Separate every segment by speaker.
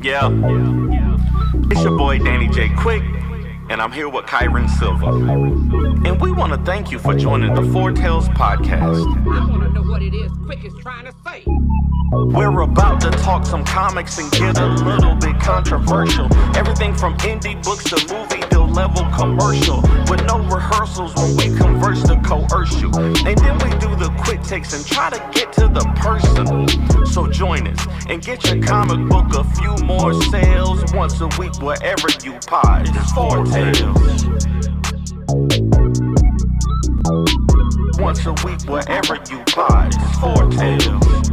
Speaker 1: Yeah, it's your boy Danny J. Quick, and I'm here with Kyron Silva. And we want to thank you for joining the Four Tales podcast.
Speaker 2: I want to know what it is Quick is trying to say.
Speaker 1: We're about to talk some comics and get a little bit controversial. Everything from indie books to movie deal level commercial. With no rehearsals when we converse to coerce you. And then we do the quick takes and try to get to the personal. So join us and get your comic book a few more sales once a week wherever you pod. It's Four Tales. Once a week wherever you pod. It's Four Tales.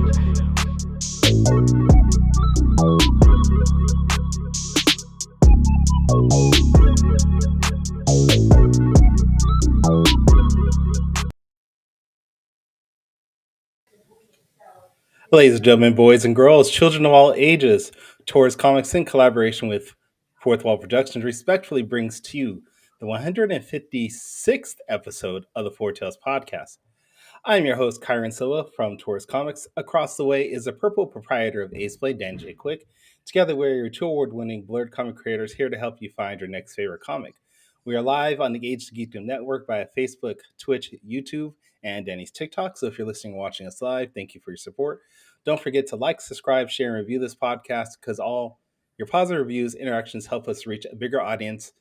Speaker 3: Ladies and gentlemen, boys and girls, children of all ages, Taurus Comics in collaboration with Fourth Wall Productions respectfully brings to you the 156th episode of the Four Tales podcast. I'm your host, Kyron Silva from Taurus Comics. Across the way is the purple proprietor of Ace Blade, Dan J. Quick. Together, we're your two award-winning blurred comic creators here to help you find your next favorite comic. We are live on the Age to Geekdom Network via Facebook, Twitch, YouTube, and Danny's TikTok. So if you're listening and watching us live, thank you for your support. Don't forget to like, subscribe, share, and review this podcast because all your positive reviews, interactions help us reach a bigger audience,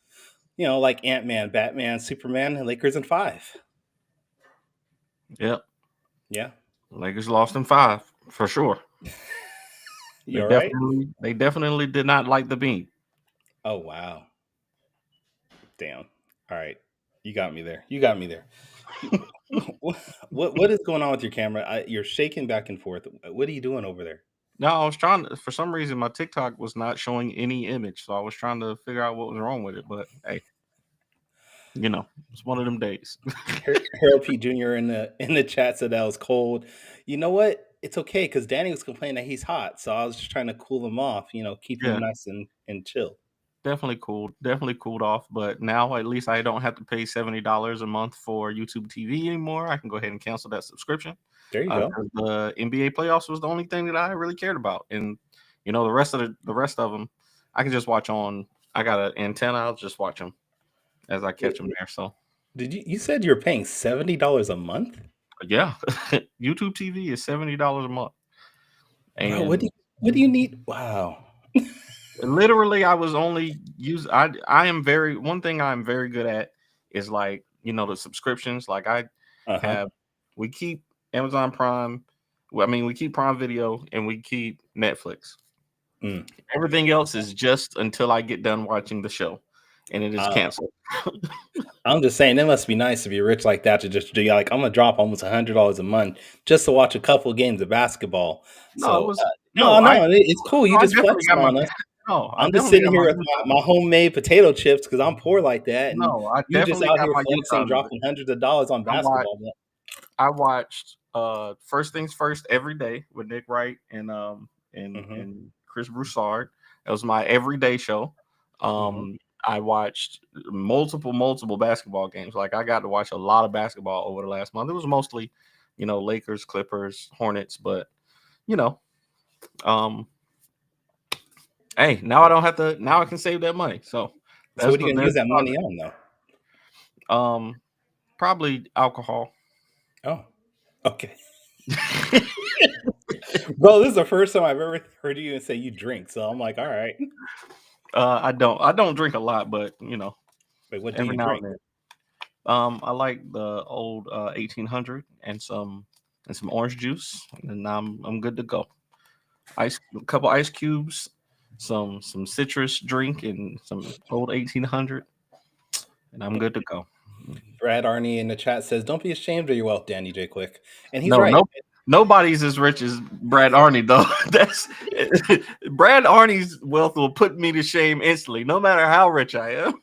Speaker 3: you know, like Ant-Man, Batman, Superman, and Lakers in 5.
Speaker 4: Yep.
Speaker 3: Yeah.
Speaker 4: Lakers lost in 5 for sure.
Speaker 3: You all right?
Speaker 4: They definitely did not like the beam.
Speaker 3: Oh, wow. Damn. All right. You got me there. What is going on with your camera? You're shaking back and forth. What are you doing over there?
Speaker 4: No, I was trying to, for some reason, my TikTok was not showing any image. So I was trying to figure out what was wrong with it. But hey, you know, it's one of them days.
Speaker 3: Harold P. Jr. in the chat said that was cold. You know what? It's okay because Danny was complaining that he's hot. So I was just trying to cool him off, you know, keep him nice and chill.
Speaker 4: Definitely cooled off. But now at least I don't have to pay $70 a month for YouTube TV anymore. I can go ahead and cancel that subscription.
Speaker 3: There you go.
Speaker 4: The NBA playoffs was the only thing that I really cared about, and you know the rest of them, I can just watch on. I got an antenna. I'll just watch them as I catch them there. So,
Speaker 3: you said you're paying $70 a month?
Speaker 4: Yeah, YouTube TV is $70 a month. And
Speaker 3: wow, what do you need? Wow.
Speaker 4: Literally, I was only one thing I'm very good at is like, you know, the subscriptions. Like we keep Amazon Prime. We keep Prime Video and we keep Netflix. Everything else is just until I get done watching the show, and it is canceled.
Speaker 3: I'm just saying, it must be nice to be rich like that to just do. Like, I'm gonna drop almost $100 a month just to watch a couple games of basketball. It's cool. You just flex on us. I'm just sitting here with my homemade potato chips because I'm poor like that. And you just out here flexing, dropping hundreds of dollars on basketball.
Speaker 4: I watched First Things First every day with Nick Wright and Chris Broussard. That was my everyday show. I watched multiple basketball games. Like, I got to watch a lot of basketball over the last month. It was mostly, you know, Lakers, Clippers, Hornets, but you know, hey, now I don't have to. Now I can save that money. So
Speaker 3: what are you gonna use that money on,
Speaker 4: though? Probably alcohol.
Speaker 3: Oh, okay. Bro, this is the first time I've ever heard you say you drink. So I'm like, all right.
Speaker 4: I don't drink a lot, but you know.
Speaker 3: Wait, what do you drink?
Speaker 4: I like the old 1800 and some orange juice, and I'm good to go. A couple ice cubes, some citrus drink, and some old 1800, and I'm good to go.
Speaker 3: Brad Arney in the chat says, "Don't be ashamed of your wealth, Danny J. Quick," and he's right.
Speaker 4: Nobody's as rich as Brad Arney, though. That's Brad Arney's wealth will put me to shame instantly, no matter how rich I am.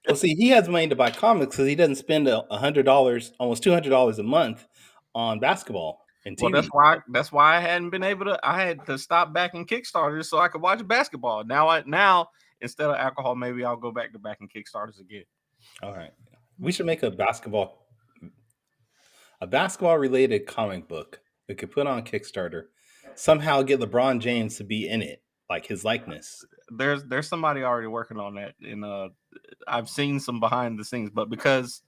Speaker 3: Well, see, he has money to buy comics because he doesn't spend $100, almost $200 a month on basketball and TV.
Speaker 4: Well, that's why I hadn't been able to. I had to stop backing Kickstarters so I could watch basketball. Now instead of alcohol, maybe I'll go back to backing Kickstarters again.
Speaker 3: All right, we should make a basketball related comic book we could put on Kickstarter. Somehow get LeBron James to be in it, like his likeness.
Speaker 4: There's somebody already working on that, and I've seen some behind the scenes, but because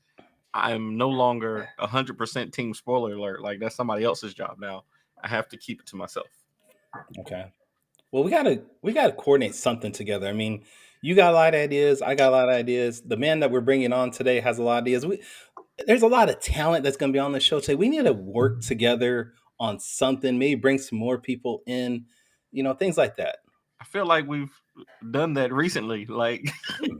Speaker 4: I'm no longer 100% team spoiler alert, like that's somebody else's job now, I have to keep it to myself.
Speaker 3: Okay. Well, we gotta coordinate something together. I mean, you got a lot of ideas. I got a lot of ideas. The man that we're bringing on today has a lot of ideas. There's a lot of talent that's going to be on the show today. We need to work together on something. Maybe bring some more people in. Things like that.
Speaker 4: I feel like we've done that recently. Like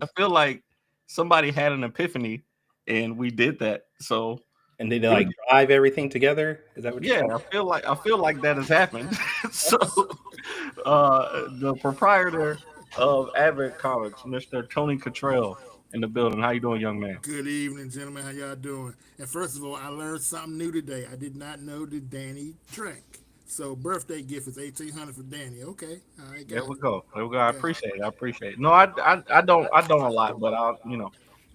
Speaker 4: I feel like somebody had an epiphany and we did that. So
Speaker 3: And they like drive everything together. Is that what you're
Speaker 4: yeah,
Speaker 3: saying?
Speaker 4: I feel like that has happened. So the proprietor of Advent Comics, Mr. Tony Kittrell, in the building. How you doing, young man?
Speaker 5: Good evening, gentlemen. How y'all doing? And first of all, I learned something new today. I did not know that Danny drank. So birthday gift is $1,800 for Danny. Okay, all right,
Speaker 4: There
Speaker 5: got
Speaker 4: we
Speaker 5: it.
Speaker 4: go. There we go. I appreciate it. I appreciate it. No, I don't a lot, but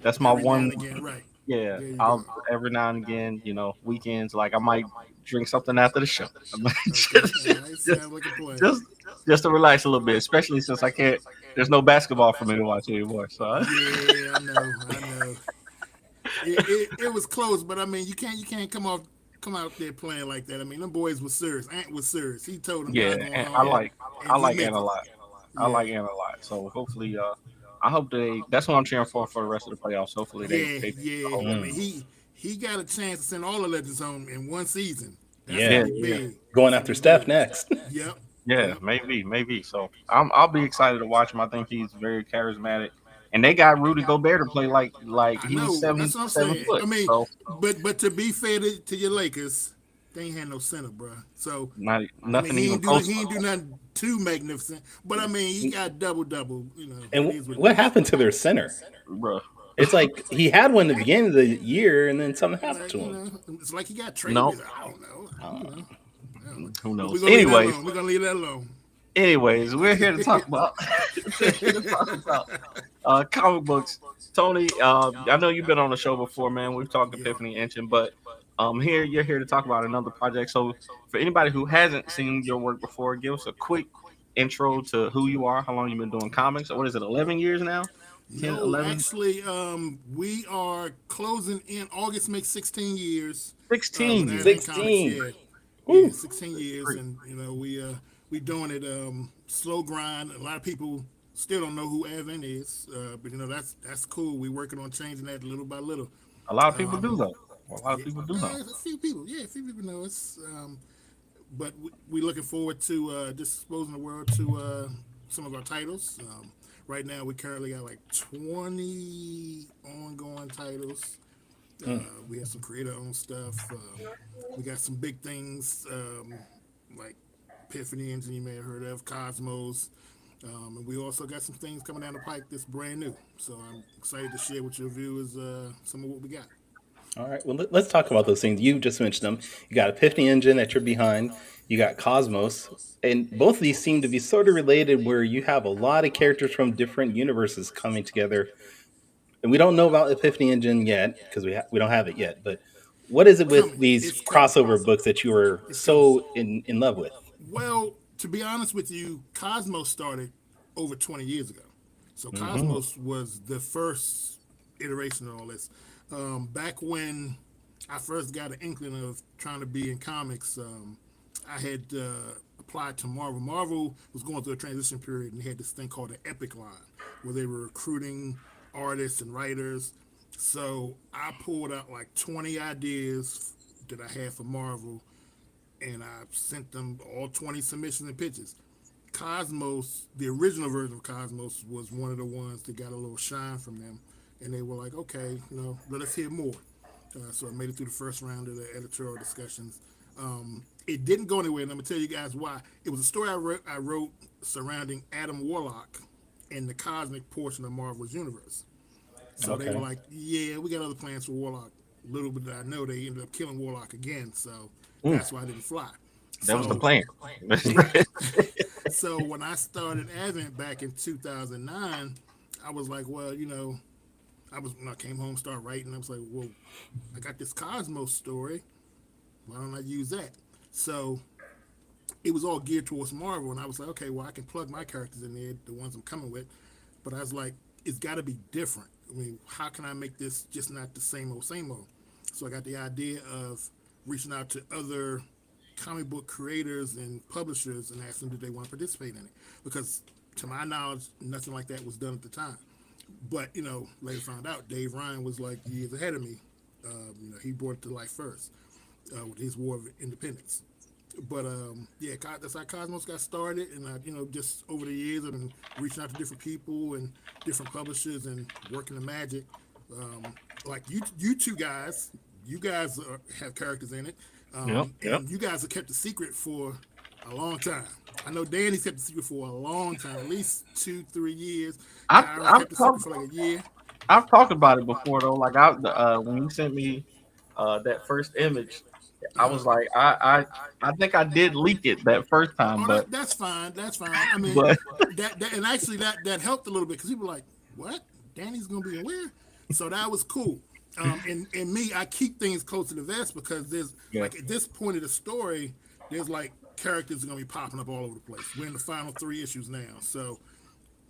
Speaker 4: that's my
Speaker 5: Every now
Speaker 4: one.
Speaker 5: and again, right?
Speaker 4: Yeah,
Speaker 5: There you go.
Speaker 4: I'll every now and again, weekends, like I might drink something after the show. I might
Speaker 5: Okay,
Speaker 4: just,
Speaker 5: all right.
Speaker 4: just,
Speaker 5: Sounds like a plan.
Speaker 4: just, just to relax a little bit, especially since I can't. There's no basketball for me to watch anymore. So
Speaker 5: Yeah, I know. It was close, but I mean, you can't come out there playing like that. I mean, them boys were serious. Ant was serious. He told them
Speaker 4: yeah,
Speaker 5: y'all going
Speaker 4: and
Speaker 5: home,
Speaker 4: I
Speaker 5: and he
Speaker 4: like
Speaker 5: meant
Speaker 4: Anna a
Speaker 5: it.
Speaker 4: lot. I
Speaker 5: Yeah,
Speaker 4: like Anna a lot. So hopefully, I hope they. That's what I'm cheering for the rest of the playoffs. Hopefully
Speaker 5: yeah,
Speaker 4: they
Speaker 5: yeah.
Speaker 4: hold
Speaker 5: I
Speaker 4: it.
Speaker 5: mean, he got a chance to send all the legends home in one season. That's
Speaker 3: Yeah.
Speaker 5: gonna
Speaker 4: Yeah,
Speaker 5: be big.
Speaker 3: Going
Speaker 5: That's gonna
Speaker 3: after
Speaker 5: be
Speaker 3: Steph
Speaker 5: big.
Speaker 3: next.
Speaker 5: Yep,
Speaker 4: yeah,
Speaker 5: yep.
Speaker 4: maybe. So I'll be excited to watch him. I think he's very charismatic, and they got Rudy Gobert to play like
Speaker 5: I
Speaker 4: he's
Speaker 5: know.
Speaker 4: seven
Speaker 5: That's what I'm
Speaker 4: seven
Speaker 5: saying.
Speaker 4: foot.
Speaker 5: I mean,
Speaker 4: So
Speaker 5: but to be fair to your Lakers, they ain't had no center, bro. So
Speaker 4: not
Speaker 5: I mean,
Speaker 4: nothing even close.
Speaker 5: he ain't do nothing too magnificent. But I mean, he got double. You know,
Speaker 3: And
Speaker 5: it is what it
Speaker 3: what
Speaker 5: is.
Speaker 3: happened to their center?
Speaker 4: Bro.
Speaker 3: It's like he had one at the beginning of the year, and then something happened
Speaker 5: Like
Speaker 3: to him.
Speaker 5: it's like he got
Speaker 4: No,
Speaker 5: traded. I don't know. I don't know.
Speaker 4: who
Speaker 5: But we're
Speaker 4: knows?
Speaker 5: gonna leave that
Speaker 4: Anyways,
Speaker 5: alone. We're gonna leave that alone.
Speaker 4: we're here to talk about we're here to talk about comic books. Tony, I know you've been on the show before, man. We've talked
Speaker 5: Yeah.
Speaker 4: Epiphany Engine, but here you're here to talk about another project. So for anybody who hasn't seen your work before, give us a quick intro to who you are, how long you've been doing comics. What is it, 11 years now? 10,
Speaker 5: No,
Speaker 4: 11,
Speaker 5: actually, we are closing in August. Makes 16 years
Speaker 4: 16
Speaker 5: with
Speaker 4: years.
Speaker 5: Advent Comics.
Speaker 3: 16.
Speaker 5: Yeah, yeah,
Speaker 3: Woo.
Speaker 5: 16 years,
Speaker 4: Great.
Speaker 5: and we doing it slow grind. A lot of people still don't know who Advent is, but that's cool. We're working on changing that little by little.
Speaker 4: A lot of people do
Speaker 5: Um,
Speaker 4: though. A lot of
Speaker 5: yeah,
Speaker 4: people do know.
Speaker 5: a few people, a few people know us. But we're looking forward to just exposing the world to some of our titles. Right now, we currently got like 20 ongoing titles. We have some creator-owned stuff. We got some big things like Epiphany Engine, you may have heard of, Cosmos. And we also got some things coming down the pike that's brand new. So I'm excited to share with your viewers some of what we got.
Speaker 3: All right. Well, let's talk about those things. You just mentioned them. You got Epiphany Engine that you're behind. You got Cosmos, and both of these seem to be sort of related, where you have a lot of characters from different universes coming together. And we don't know about Epiphany Engine yet because we don't have it yet. But what is it with
Speaker 5: Coming.
Speaker 3: these
Speaker 5: It's coming.
Speaker 3: crossover books that you were
Speaker 5: It's coming.
Speaker 3: so in love with?
Speaker 5: Well, to be honest with you, Cosmos started over 20 years ago. So
Speaker 3: Hmm.
Speaker 5: Cosmos was the first iteration of all this. Back when I first got an inkling of trying to be in comics, I had applied to Marvel. Marvel was going through a transition period, and they had this thing called the Epic line, where they were recruiting artists and writers. So I pulled out like 20 ideas that I had for Marvel, and I sent them all 20 submissions and pitches. Cosmos, the original version of Cosmos, was one of the ones that got a little shine from them, and they were like, okay, let us hear more. So I made it through the first round of the editorial discussions. It didn't go anywhere, and I'm gonna tell you guys why. It was a story I wrote surrounding Adam Warlock and the cosmic portion of Marvel's universe. So they were
Speaker 3: Okay.
Speaker 5: like, yeah, we got other plans for Warlock. Little bit that I know, they ended up killing Warlock again, so
Speaker 3: Mm.
Speaker 5: that's why I didn't fly.
Speaker 4: That was the
Speaker 5: So
Speaker 4: plan.
Speaker 5: right. So when I started Advent back in 2009, I was like, well, when I came home, started writing. I was like, well, I got this Cosmos story. Why don't I use that? So it was all geared towards Marvel, and I was like, okay, well, I can plug my characters in there, the ones I'm coming with, but I was like, it's got to be different. I mean, how can I make this just not the same old, same old? So I got the idea of reaching out to other comic book creators and publishers and asking them, did they want to participate in it? Because to my knowledge, nothing like that was done at the time. But, later found out Dave Ryan was like years ahead of me. He brought it to life first with his War of Independence. But yeah, that's how Cosmos got started, and just over the years, I've been reaching out to different people and different publishers and working the magic. Like you two guys, have characters in it, and you guys have kept the secret for a long time. I know Danny's kept the secret for a long time, at least 2-3 years. I've kept the secret for like a year.
Speaker 4: I've talked about it before though. Like when you sent me that first image, I was like, I think I did leak it that first time, but
Speaker 5: that's fine. That's fine. I mean, that and actually that helped a little bit because people were like, "What? Danny's gonna be aware?" So that was cool. And me, I keep things close to the vest because there's like at this point of the story, there's like characters are gonna be popping up all over the place. We're in the final 3 issues now, so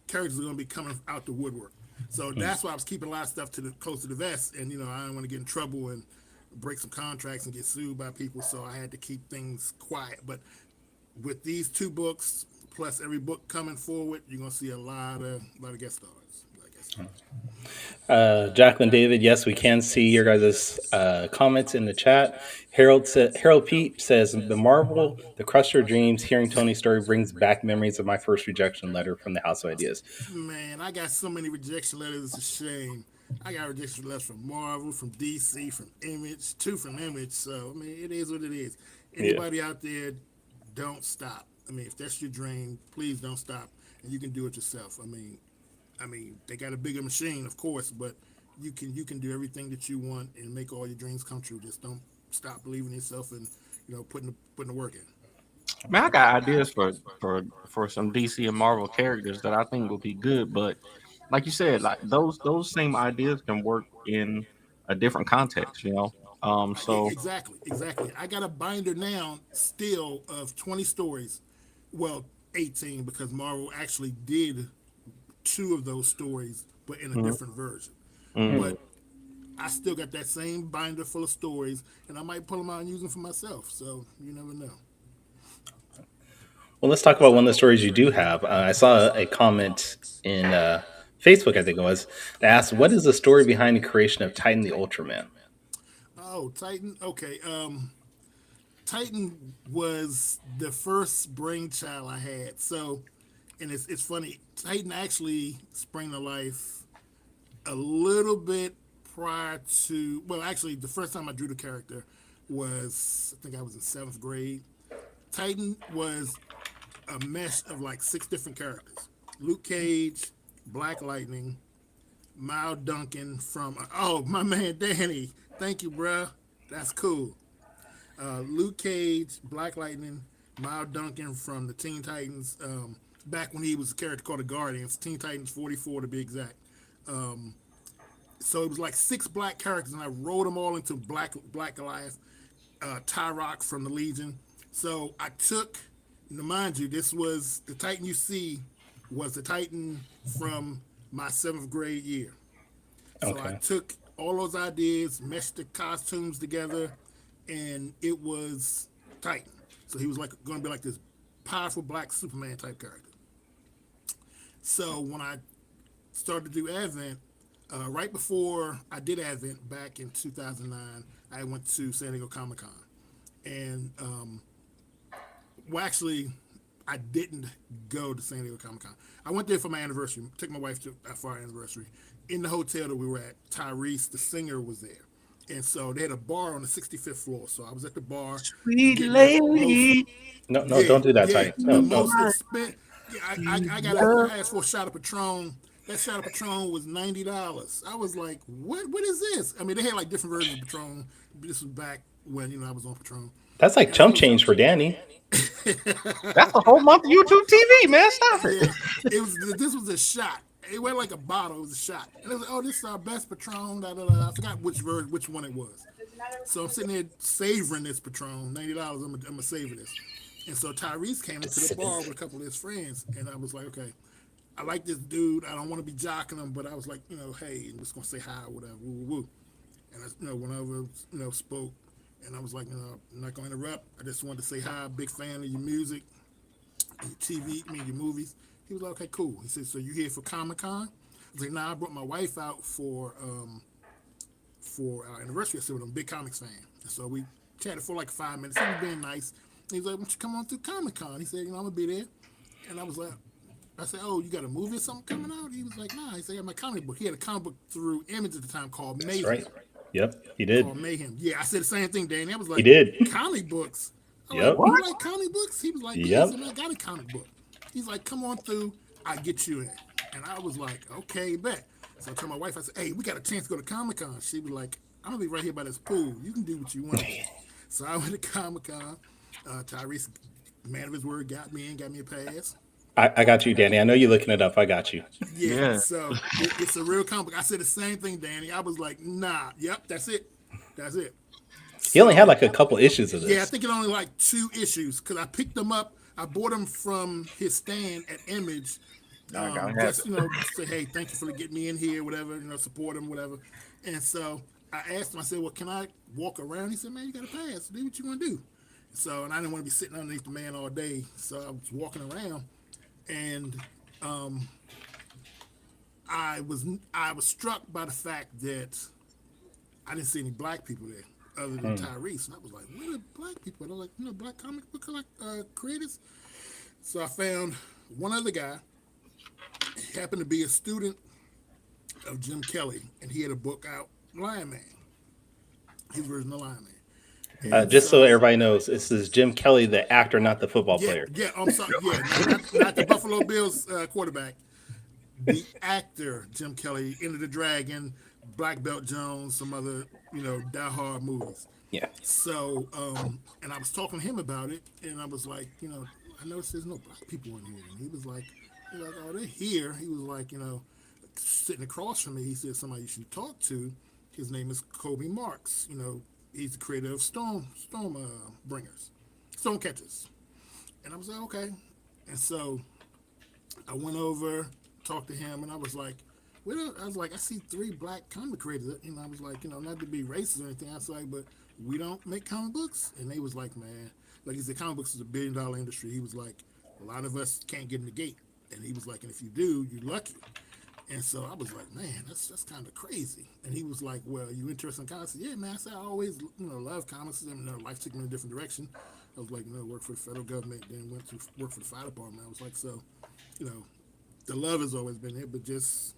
Speaker 5: characters are gonna be coming out the woodwork. So that's why I was keeping a lot of stuff close to the vest, and I didn't want to get in trouble and break some contracts and get sued by people, so I had to keep things quiet. But with these 2 books, plus every book coming forward, you're gonna see a lot of guest stars.
Speaker 3: Jacqueline David, yes, we can see your guys' comments in the chat. Harold Pete says, The Crusher Dreams, hearing Tony's story brings back memories of my first rejection letter from the House of Ideas.
Speaker 5: Man, I got so many rejection letters, it's a shame. I got rejection letters from Marvel, from DC, from Image, 2 from Image. So, I mean, it is what it is. Anybody out there, don't stop. I mean, if that's your dream, please don't stop. And you can do it yourself. I mean, they got a bigger machine, of course, but you can do everything that you want and make all your dreams come true. Just don't stop believing in yourself and putting the work in.
Speaker 4: Man, I got ideas for some DC and Marvel characters that I think will be good, but like you said, like those same ideas can work in a different context, So
Speaker 5: exactly. I got a binder now still of 20 stories. Well, 18 because Marvel actually did 2 of those stories, but in a different version. But I still got that same binder full of stories, and I might pull them out and use them for myself. So you never know.
Speaker 3: Well, let's talk about one of the stories you do have. I saw a comment in Facebook, I think it was, that asked, what is the story behind the creation of Titan the Ultraman?
Speaker 5: Oh, Titan. Okay. Titan was the first brainchild I had. So, and it's funny, Titan actually sprang to life a little bit prior to, well, actually, the first time I drew the character was, I think I was in 7th grade. Titan was a mesh of like 6 different characters. Luke Cage, Black Lightning, Miles Duncan from, my man Danny. Thank you, bruh. That's cool. Luke Cage, Black Lightning, Miles Duncan from the Teen Titans, back when he was a character called the Guardians, Teen Titans 44 to be exact. So it was like 6 black characters, and I wrote them all into Black Goliath, Tyrock from the Legion. So I took, mind you, this was the Titan you see was the Titan from my 7th grade year. So I took all those ideas, meshed the costumes together, and it was Titan. So he was like going to be like this powerful black Superman type character. So when I started to do Advent, right before I did Advent back in 2009, I went to San Diego Comic-Con. And, actually, I didn't go to San Diego Comic-Con. I went there for my anniversary, took my wife for our anniversary. In the hotel that we were at, Tyrese, the singer, was there. And so they had a bar on the 65th floor. So I was at the bar.
Speaker 4: Sweet lady.
Speaker 3: No, don't do that, Ty. No.
Speaker 5: I asked for a shot of Patron. That shot of Patron was $90. I was like, what is this? I mean, they had like different versions of Patron. This was back when, I was on Patron.
Speaker 3: That's like chump change for Danny.
Speaker 4: That's a whole month of YouTube TV, man. Stop it.
Speaker 5: Yeah, this was a shot. It wasn't like a bottle, it was a shot. And it was like, this is our best Patron. Da, da, da. I forgot which one it was. So I'm sitting there savoring this Patron, $90. I'm gonna savor this. And so Tyrese came into the bar with a couple of his friends, and I was like, okay, I like this dude. I don't want to be jocking him, but I was like, hey, I'm just gonna say hi or whatever, woo woo woo. And I, went over, spoke, and I was like, I'm not gonna interrupt. I just wanted to say hi. Big fan of your music, your TV, your movies. He was like, okay, cool. He said, so you here for Comic-Con? I was like, nah, I brought my wife out for our anniversary. I said, I'm a big comics fan. And so we chatted for like 5 minutes. He was being nice. He was like, why don't you come on through Comic-Con? He said, I'm gonna be there. And I said, oh, you got a movie or something coming out? He was like, nah. He said, I have my comic book. He had a comic book through Image at the time called Mayhem.
Speaker 3: That's right. Yep, he did.
Speaker 5: Called Mayhem. Yeah, I said the same thing, Danny. I was like,
Speaker 3: he did.
Speaker 5: Comic books?
Speaker 3: Yep.
Speaker 5: Like, you like comic books? He was like, yeah.
Speaker 3: Yep.
Speaker 5: I said, I got a comic book. He's like, come on through. I get you in. And I was like, okay, bet. So I told my wife, I said, hey, we got a chance to go to Comic-Con. She was like, I'm going to be right here by this pool. You can do what you want. So I went to Comic-Con. Tyrese, man of his word, got me in, got me a pass.
Speaker 3: I got you, Danny. I know you're looking it up. I got you.
Speaker 5: Yeah. So it's a real comic book. I said the same thing, Danny. I was like, nah, yep, that's it. That's it.
Speaker 3: He only had like a couple issues of this.
Speaker 5: Yeah, I think it only like 2 issues because I picked them up. I bought them from his stand at Image. Just, say, hey, thank you for getting me in here, whatever, support him, whatever. And so I asked him, I said, well, can I walk around? He said, man, you got to pass. Do what you want to do. So, and I didn't want to be sitting underneath the man all day. So I was walking around and I was struck by the fact that I didn't see any black people there other than Tyrese. And I was like, where are black people? They're like, black comic book creators. So I found one other guy. He happened to be a student of Jim Kelly, and he had a book out, Lion Man. His version of Lion Man.
Speaker 3: Just so everybody knows, this is Jim Kelly, the actor, not the football player.
Speaker 5: Yeah, I'm sorry. Yeah, not the Buffalo Bills quarterback. The actor, Jim Kelly, Enter the Dragon, Black Belt Jones, some other, Die Hard movies.
Speaker 3: Yeah.
Speaker 5: So, and I was talking to him about it, and I was like, I noticed there's no black people in here. And he was like, oh, they're here. He was like, sitting across from me. He said, somebody you should talk to. His name is Kobe Marks. He's the creator of Storm Bringers, Stone Catchers. And I was like, okay. And so I went over, talked to him, and I was like, I see 3 black comic creators. I was like, not to be racist or anything. I was like, but we don't make comic books. And they was like, man, like he said, comic books is $1 billion industry. He was like, a lot of us can't get in the gate. And he was like, and if you do, you're lucky. And so I was like, man, that's kind of crazy. And he was like, well, you interested in comics? I said, yeah, man. I said, I always, love comics. Life took me in a different direction. I was like, work for the federal government, then went to work for the fire department. I was like, so, the love has always been there, but just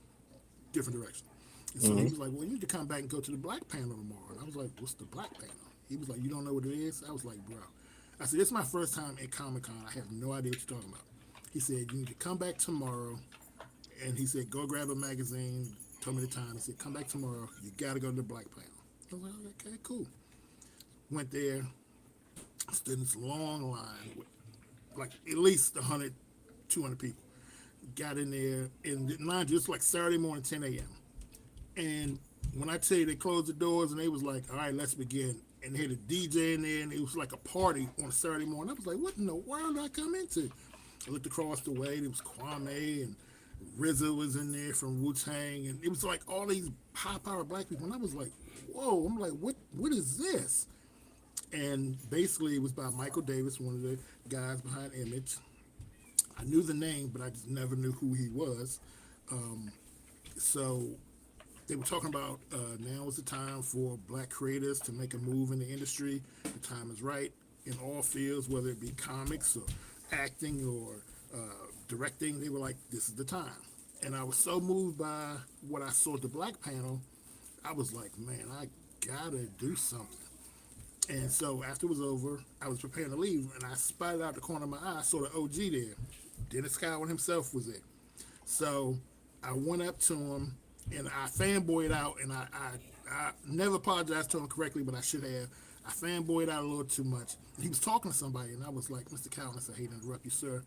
Speaker 5: different direction. And so he was like, well, you need to come back and go to the black panel tomorrow. And I was like, what's the black panel? He was like, you don't know what it is? I was like, bro. I said, it's my first time at Comic-Con. I have no idea what you're talking about. He said, you need to come back tomorrow. And he said, go grab a magazine. Told me the time. He said, come back tomorrow. You got to go to the black panel. I was like, okay, cool. Went there. Stood in this long line with like at least 100, 200 people. Got in there. And mind you, it's like Saturday morning, 10 a.m. And when I tell you they closed the doors and they was like, all right, let's begin. And they had a DJ in there and it was like a party on a Saturday morning. I was like, what in the world did I come into? I looked across the way. There was Kwame and RZA was in there from Wu-Tang. And it was like all these high-power black people. And I was like, whoa. I'm like, what is this? And basically it was by Michael Davis, one of the guys behind Image. I knew the name, but I just never knew who he was. So they were talking about now is the time for black creators to make a move in the industry. The time is right in all fields, whether it be comics or acting or directing. They were like, this is the time. And I was so moved by what I saw at the black panel. I was like, man, I gotta do something. And so after it was over, I was preparing to leave, and I spotted out the corner of my eye, I saw the OG there. Dennis Cowan himself was there. So I went up to him, and I fanboyed out, and I never apologized to him correctly, but I should have. I fanboyed out a little too much. He was talking to somebody, and I was like, Mr. Cowan, I said, I hate to interrupt you, sir.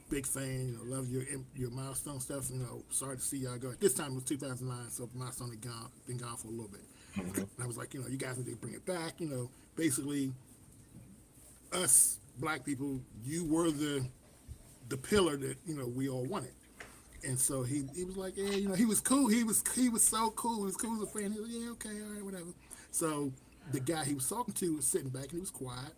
Speaker 5: Big fan, love your milestone stuff. Sorry to see y'all go. At this time it was 2009, so milestone had been gone for a little bit. Mm-hmm. And I was like, you guys need to bring it back. Basically, us black people, you were the pillar that we all wanted. And so he was like, yeah, he was cool. He was so cool. He was cool as a friend. He was like, yeah, okay, all right, whatever. So the guy he was talking to was sitting back and he was quiet.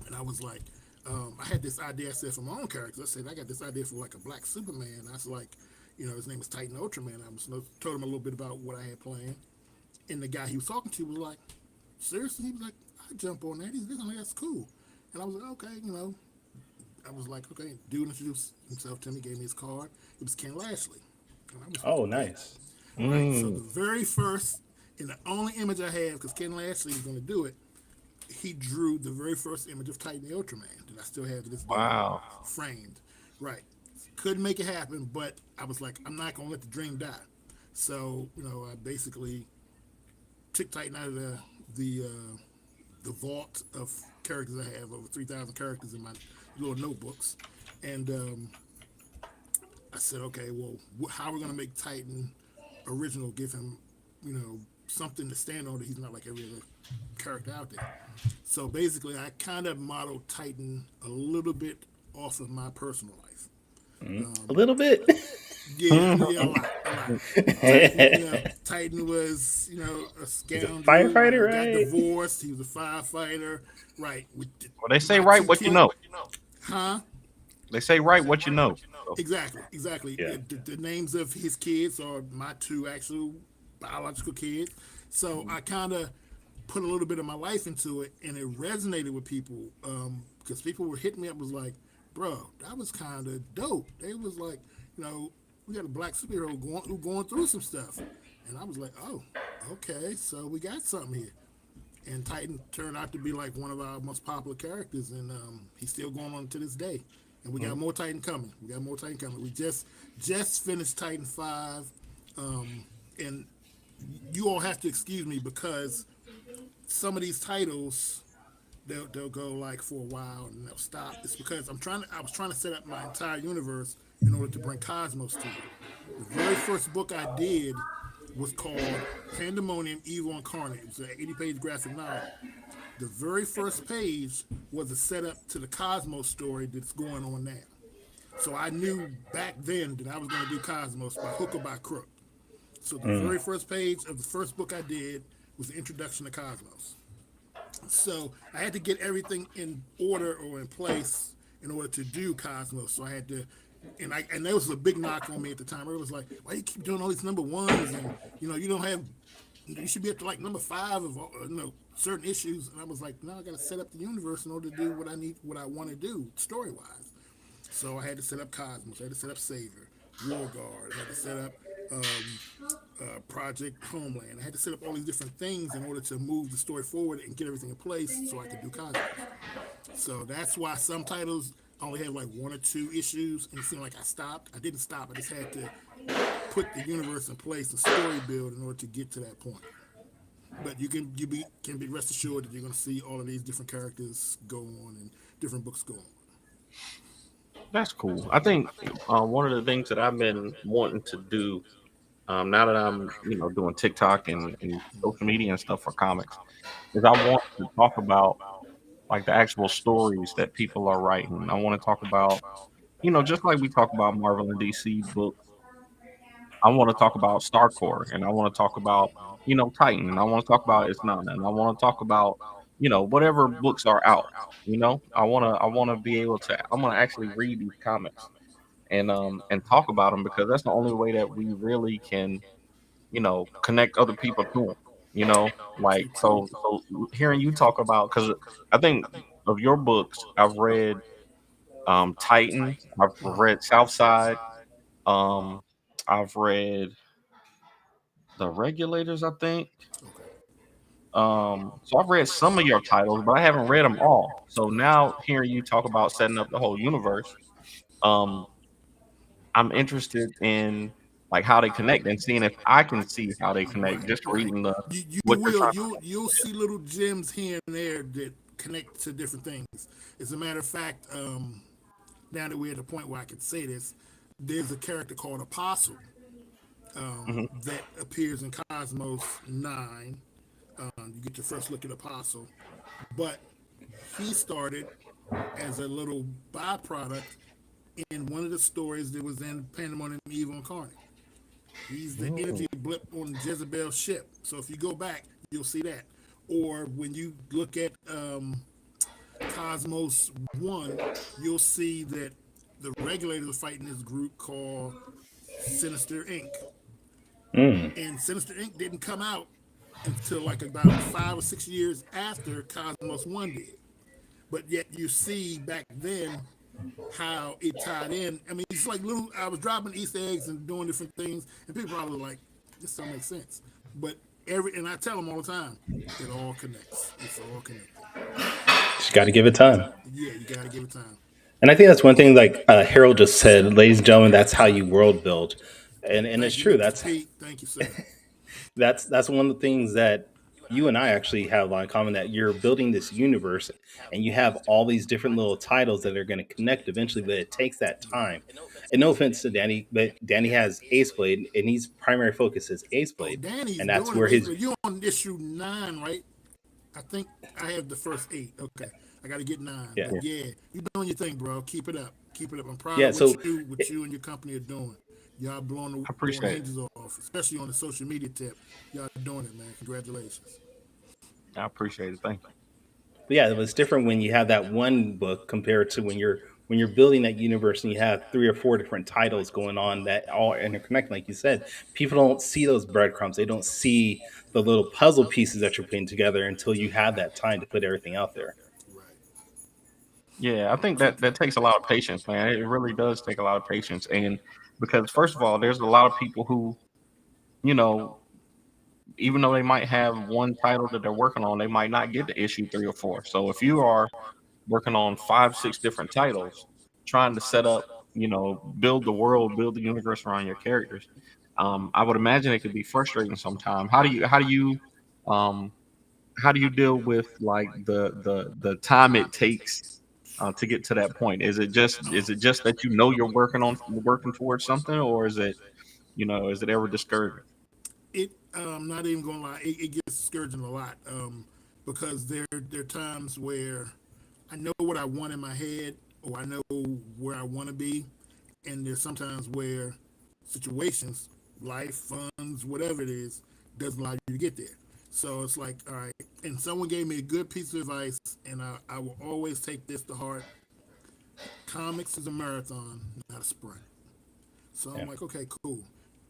Speaker 5: And I was like, I had this idea. I said for my own character, I said I got this idea for like a black Superman. I was like, his name was Titan Ultraman. Told him a little bit about what I had planned. And the guy he was talking to was like, seriously? He was like, I jump on that. He's like, that's cool. And I was like, okay, I was like, okay, dude introduced himself to me, gave me his card. It was Ken Lashley. And I was
Speaker 3: Oh,
Speaker 5: like,
Speaker 3: nice.
Speaker 5: right. So the very first and the only image I have, because Ken Lashley was going to do it, he drew the very first image of Titan the Ultraman that I still have to this day framed. Right. Couldn't make it happen, but I was like, I'm not going to let the dream die. So, I basically took Titan out of the vault of characters I have, over 3,000 characters in my little notebooks. And I said, okay, well, how are we going to make Titan original, give him, something to stand on that he's not like every other character out there. So basically, I kind of modeled Titan a little bit off of my personal life.
Speaker 3: A little bit.
Speaker 5: Yeah, a lot. Titan was, a scoundrel.
Speaker 3: He's a firefighter,
Speaker 5: got
Speaker 3: right?
Speaker 5: divorced. He was a firefighter, right?
Speaker 4: Well, they say write what you know.
Speaker 5: Huh?
Speaker 4: They say write what you know.
Speaker 5: Exactly.
Speaker 3: Yeah.
Speaker 5: The names of his kids are my two actual biological kids. So I kind of put a little bit of my life into it, and it resonated with people because people were hitting me up, was like, bro, that was kind of dope. They was like, we got a black superhero going through some stuff. And I was like, oh, okay, so we got something here. And Titan turned out to be like one of our most popular characters, and he's still going on to this day. And we got more Titan coming. We just finished Titan 5, and you all have to excuse me because some of these titles they'll go like for a while and they'll stop. It's because I was trying to set up my entire universe in order to bring Cosmos to you. The very first book I did was called Pandemonium Evil Incarnate. It was an 80-page graphic novel. The very first page was a setup to the Cosmos story that's going on now. So I knew back then that I was going to do Cosmos by hook or by crook. So the very first page of the first book I did was the introduction to Cosmos. So I had to get everything in order or in place in order to do Cosmos. So I had to, and there was a big knock on me at the time. It was like, why do you keep doing all these number ones? And you don't have, you should be up to like number 5 of certain issues. And I was like, no, I got to set up the universe in order to do what I want to do story wise. So I had to set up Cosmos. I had to set up Savior, War Guard. I had to set up Project Homeland. I had to set up all these different things in order to move the story forward and get everything in place so I could do Cosmos. So that's why some titles only have like 1 or 2 issues, and it seemed like I stopped. I didn't stop. I just had to put the universe in place and story build in order to get to that point. But you can be rest assured that you're going to see all of these different characters go on and different books go on.
Speaker 4: That's cool. I think one of the things that I've been wanting to do now that I'm doing TikTok and social media and stuff for comics is I want to talk about like the actual stories that people are writing. I want to talk about just like we talk about Marvel and DC books. I want to talk about Starcore, and I want to talk about Titan, and I want to talk about Isnana, and I want to talk about whatever books are out. I want to be able to. I want to actually read these comics and talk about them because that's the only way that we really can connect other people to them. Like so hearing you talk about, because I think of your books, I've read Titan, I've read Southside, um, I've read The Regulators, I think. So I've read some of your titles, but I haven't read them all. So now hearing you talk about setting up the whole universe, um, I'm interested in like how they connect and seeing if I can see how they connect. Just reading the what you're trying to.
Speaker 5: You'll see little gems here and there that connect to different things. As a matter of fact, now that we're at the point where I can say this, there's a character called Apostle that appears in Cosmos 9. You get your first look at Apostle, but he started as a little byproduct in one of the stories that was in Pandemonium Eve on Carnage. He's the energy blip on Jezebel's ship. So if you go back, you'll see that. Or when you look at Cosmos 1, you'll see that the regulators are fighting this group called Sinister Inc. And Sinister Inc. didn't come out until like about 5 or 6 years after Cosmos 1 did. But yet you see back then how it tied in. I mean, it's like little, I was dropping Easter eggs and doing different things, and people probably like, this don't make sense. But and I tell them all the time, it all connects. It's all connected.
Speaker 3: Just got to give it time.
Speaker 5: Yeah, you got to give it time.
Speaker 3: And I think that's one thing, like Harold just said, ladies and gentlemen, that's how you world build. And it's true. That's
Speaker 5: Pete. Thank you, sir.
Speaker 3: that's one of the things that you and I actually have a lot in common, that you're building this universe and you have all these different little titles that are going to connect eventually, but it takes that time. And no offense to Danny, but Danny has Ace Blade and his primary focus is Ace Blade.
Speaker 5: Danny's
Speaker 3: and that's
Speaker 5: doing
Speaker 3: where his.
Speaker 5: You're on issue 9, right? I think I have the first 8. Okay. I got to get 9.
Speaker 3: Yeah.
Speaker 5: But yeah, you're doing your thing, bro. Keep it up. Keep it up. I'm proud
Speaker 3: Yeah,
Speaker 5: of what you and your company are doing. Y'all blowing the hinges off, especially on the social media tip. Y'all doing it, man. Congratulations.
Speaker 4: I appreciate it. Thank you.
Speaker 3: But yeah, it was different when you have that one book compared to when you're building that universe and you have 3 or 4 different titles going on that all interconnect. Like you said, people don't see those breadcrumbs. They don't see the little puzzle pieces that you're putting together until you have that time to put everything out there.
Speaker 5: Right.
Speaker 4: Yeah, I think that takes a lot of patience, man. It really does take a lot of patience. And because first of all, there's a lot of people who, you know, even though they might have one title that they're working on, they might not get to issue 3 or 4. So if you are working on 5, 6 different titles, trying to set up, build the world, build the universe around your characters, I would imagine it could be frustrating sometimes. How do you deal with like the time it takes to get to that point? Is it just that you're working towards something, or is it ever discouraging?
Speaker 5: It not even gonna lie, it gets discouraging a lot because there are times where I know what I want in my head, or I know where I want to be, and there's sometimes where situations, life, funds, whatever it is, doesn't allow you to get there. So it's like, all right, and someone gave me a good piece of advice, and I will always take this to heart. Comics is a marathon, not a sprint. So I'm like, okay, cool.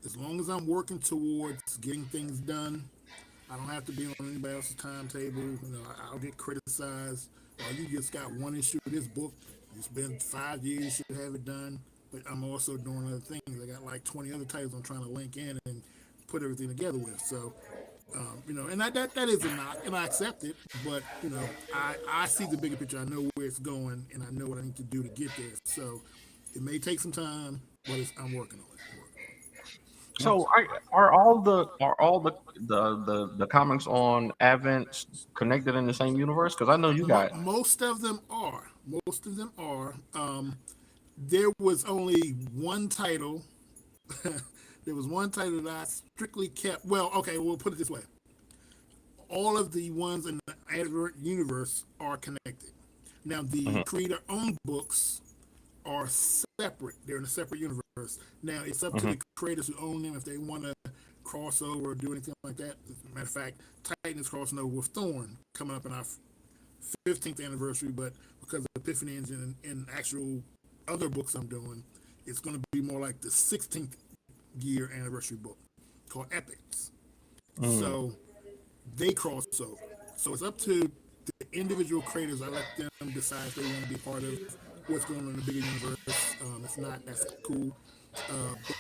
Speaker 5: As long as I'm working towards getting things done, I don't have to be on anybody else's timetable. I'll get criticized. Oh, you just got 1 issue of this book. You spent 5 years, you should have it done. But I'm also doing other things. I got like 20 other titles I'm trying to link in and put everything together with. So, and that is a knock, and I accept it. But, I see the bigger picture. I know where it's going, and I know what I need to do to get there. So it may take some time, but I'm working on it.
Speaker 4: So are all the comics on Advent connected in the same universe? Because I know you got
Speaker 5: most of them are. There was only one title. There was one title that I strictly kept. Well, okay, we'll put it this way. All of the ones in the Advent universe are connected. Now the creator-owned books are separate. They're in a separate universe. Now it's up to the creators who own them if they want to cross over or do anything like that. As a matter of fact, Titan is crossing over with Thorn coming up in our 15th anniversary, but because of Epiphany Engine and actual other books I'm doing, it's going to be more like the 16th year anniversary book called Epics. So they cross over. So it's up to the individual creators. I let them decide if they want to be part of what's going on in the bigger universe. If not, that's cool.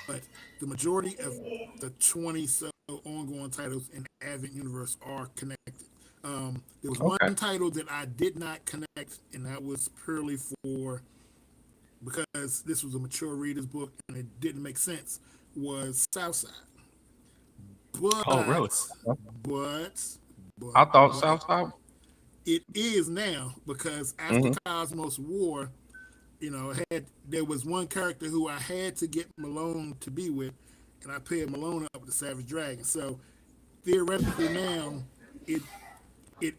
Speaker 5: But the majority of the 20 so ongoing titles in the Advent universe are connected. There was one title that I did not connect, and that was purely because this was a mature reader's book and it didn't make sense, was Southside. But,
Speaker 4: really?
Speaker 5: But
Speaker 4: I thought Southside.
Speaker 5: It is now, because after Cosmos War, there was one character who I had to get Malone to be with, and I paired Malone up with the Savage Dragon. So theoretically now, it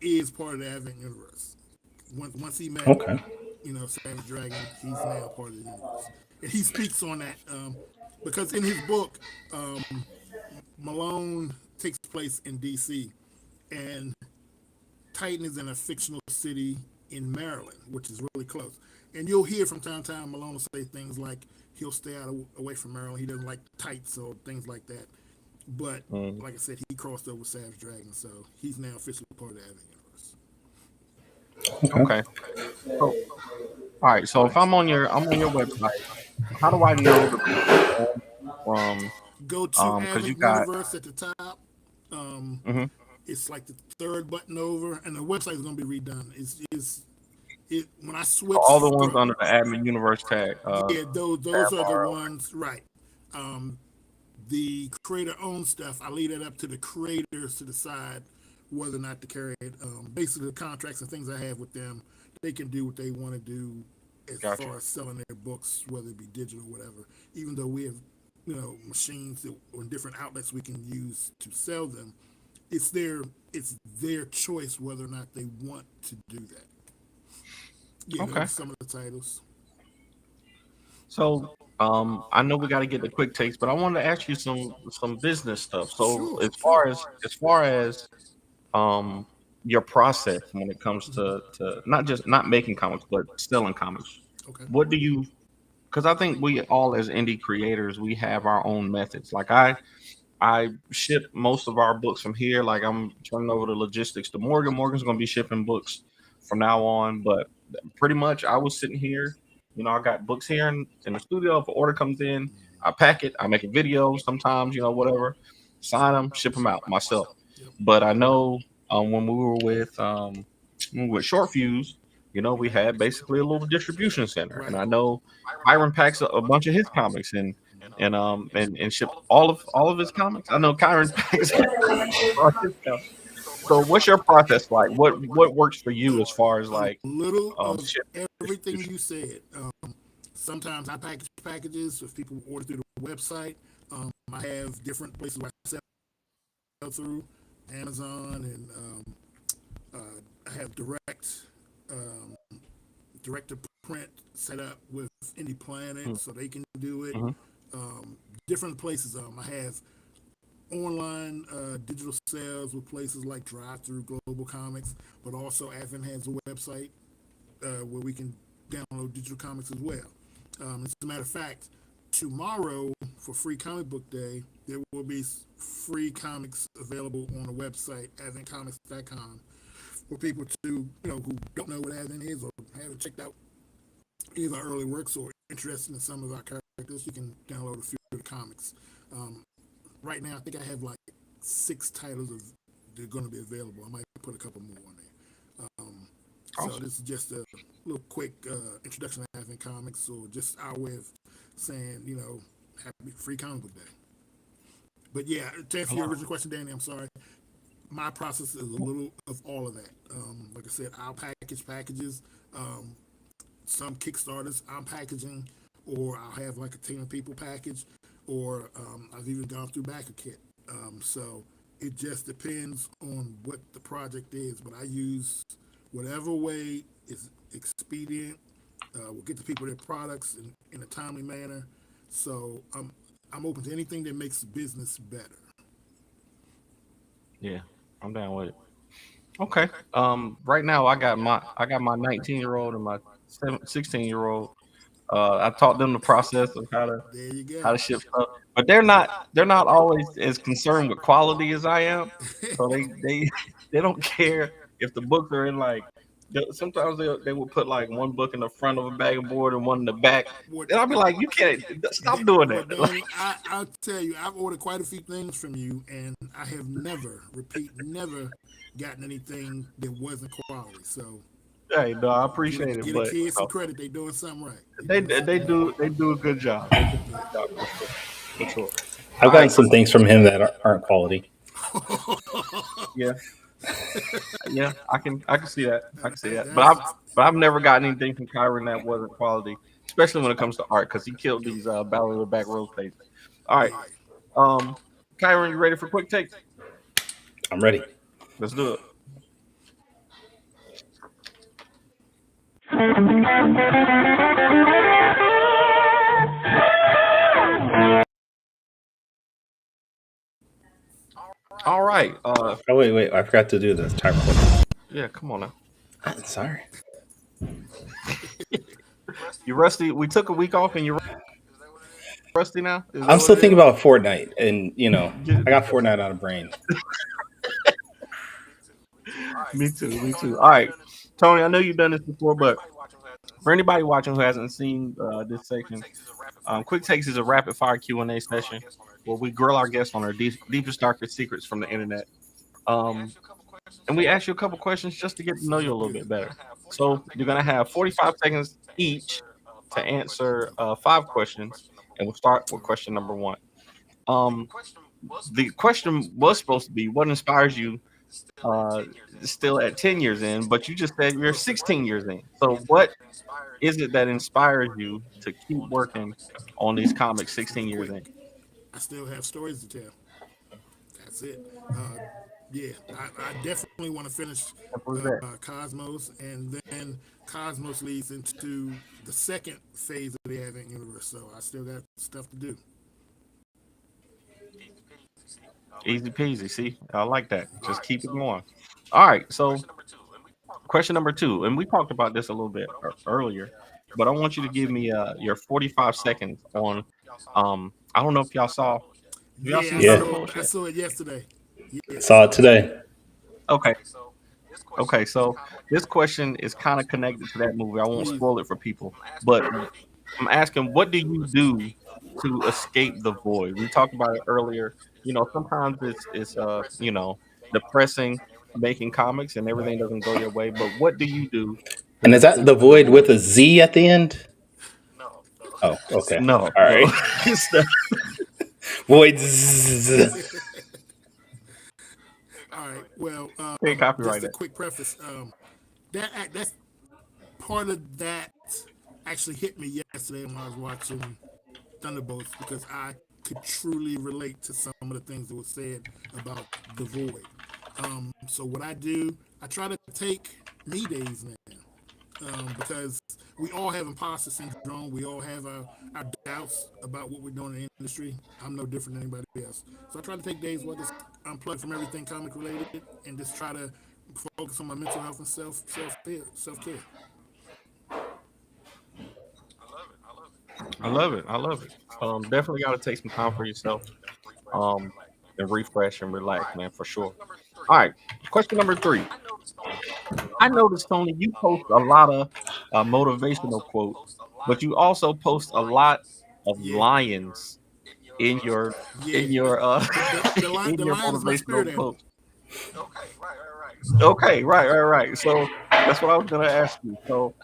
Speaker 5: is part of the Advent universe. Once he met.
Speaker 3: Okay.
Speaker 5: Savage Dragon, he's now part of the universe, and he speaks on that because in his book, Malone takes place in D.C. and Titan is in a fictional city in Maryland, which is really close. And you'll hear from time to time Malone will say things like he'll stay away from Maryland. He doesn't like tights or things like that. But like I said, he crossed over with Savage Dragon, so he's now officially part of the Advent universe.
Speaker 4: Okay. So, all right. So if I'm on your website, how do I know the from?
Speaker 5: Go to Advent
Speaker 4: you got
Speaker 5: Universe at the top. It's like the third button over, and the website is going to be redone. When I switch
Speaker 4: all the ones under the Admin Universe tag.
Speaker 5: Yeah, those are the ones, right? The creator-owned stuff, I leave that up to the creators to decide whether or not to carry it. Basically, the contracts and things I have with them, they can do what they want to do as far as selling their books, whether it be digital or whatever. Even though we have, machines or different outlets we can use to sell them, it's their choice whether or not they want to do that. Yeah, those are some of the titles.
Speaker 4: So, I know we got to get the quick takes, but I wanted to ask you some business stuff. So, as far as your process when it comes to not making comics but selling comics, what do you? Because I think we all as indie creators, we have our own methods. Like I ship most of our books from here. Like I'm turning over the logistics to Morgan. Morgan's going to be shipping books from now on, but pretty much I was sitting here. I got books here in the studio. If an order comes in, I pack it. I make a video sometimes, whatever. Sign them, ship them out myself. But I know when we were with Short Fuse, we had basically a little distribution center. And I know Byron packs a bunch of his comics and ship all of his comics. I know Kyron packs all his comics. So what's your process like? What works for you as far as like
Speaker 5: little of everything you said? Sometimes I package packages if people order through the website. I have different places where I sell through Amazon, and I have direct to print set up with Indie Planet, so they can do it. Different places. I have online digital sales with places like Drive Through Global Comics, but also Advent has a website where we can download digital comics as well. As a matter of fact, tomorrow for Free Comic Book Day, there will be free comics available on the website, adventcomics.com, for people to, who don't know what Advent is or haven't checked out any of our early works or interested in some of our characters. You can download a few of the comics. Right now, I think I have like 6 titles they're going to be available. I might put a couple more on there. So this is just a little quick introduction to Advent Comics, or just our way of saying, happy Free Comic Book Day. But yeah, to answer your original question, Danny, I'm sorry. My process is a little of all of that. Like I said, I'll package packages. Some Kickstarters I'm packaging, or I'll have like a team of people package, or I've even gone through Backer Kit. So it just depends on what the project is, but I use whatever way is expedient. We'll get to people their products in a timely manner. So I'm open to anything that makes business better.
Speaker 4: Yeah, I'm down with it. Okay. Right now I got my 19-year-old and my 16-year-old. I taught them the process of how to ship stuff, but they're not always as concerned with quality as I am. So they don't care if the books are in like. Sometimes they will put like one book in the front of a bag of board and one in the back, and I'll be like, "You can't stop doing that."
Speaker 5: Danny, I'll tell you, I've ordered quite a few things from you, and I have never gotten anything that wasn't quality. So.
Speaker 4: Hey, no, I appreciate it,
Speaker 5: but
Speaker 4: the
Speaker 5: kids some credit. They doing something right.
Speaker 4: They do a good job. For sure.
Speaker 3: I've gotten some things from him that aren't quality.
Speaker 4: Yeah, I can see that. But I've never gotten anything from Kyron that wasn't quality, especially when it comes to art, because he killed these Battle of the Back Row pages. All right, Kyron, you ready for quick takes?
Speaker 3: I'm ready.
Speaker 4: Let's do it. All right.
Speaker 3: Oh wait, I forgot to do this. Time.
Speaker 4: Yeah, come on now.
Speaker 3: Sorry.
Speaker 4: You rusty? We took a week off, and you're rusty now. Is that
Speaker 3: I'm
Speaker 4: what
Speaker 3: still
Speaker 4: it
Speaker 3: thinking
Speaker 4: is?
Speaker 3: about Fortnite, and I got Fortnite on the brain.
Speaker 4: Me too. All right, Tony. I know you've done this before, but for anybody watching who hasn't seen this section, Quick Takes is a rapid fire Q&A session where we grill our guests on their deepest, darkest secrets from the internet. And we ask you a couple questions just to get to know you a little bit better. So you're gonna have 45 seconds each to answer 5 questions, and we'll start with question number 1. The question was supposed to be what inspires you still at 10 years in, but you just said you're 16 years in. So what is it that inspires you to keep working on these comics 16 years in?
Speaker 5: I still have stories to tell. That's it. Yeah, I definitely want to finish Cosmos, and then Cosmos leads into the second phase of the Advent Universe. So I still got stuff to do.
Speaker 4: Easy peasy. See, I like that. Just keep it going. All right. So, question number 2, and we talked about this a little bit earlier, but I want you to give me your 45 seconds on. I don't know if y'all saw.
Speaker 5: Yeah, I saw it yesterday. Yes.
Speaker 3: Saw it today.
Speaker 4: Okay. So this question is kind of connected to that movie. I won't spoil it for people, but I'm asking, what do you do to escape the void? We talked about it earlier. Sometimes it's depressing making comics and everything doesn't go your way. But what do you do?
Speaker 3: And is that the void with a Z at the end? Oh, okay.
Speaker 4: No.
Speaker 3: All right. Void.
Speaker 5: All right. Well,
Speaker 4: just
Speaker 5: a quick preface. That's part of that actually hit me yesterday when I was watching Thunderbolts, because I could truly relate to some of the things that were said about the void. So what I do, I try to take me days now, because we all have imposter syndrome. We all have our doubts about what we're doing in the industry. I'm no different than anybody else. So I try to take days where I just unplug from everything comic related and just try to focus on my mental health and self-care.
Speaker 4: I love it. Definitely got to take some time for yourself, and refresh and relax, man, for sure. All right, question number 3. I noticed, Tony, you post a lot of motivational quotes, but you also post a lot of lions in your
Speaker 5: the lion is my spirit
Speaker 4: motivational
Speaker 5: animal.
Speaker 4: quotes. Okay, right. So that's what I was gonna ask you. So,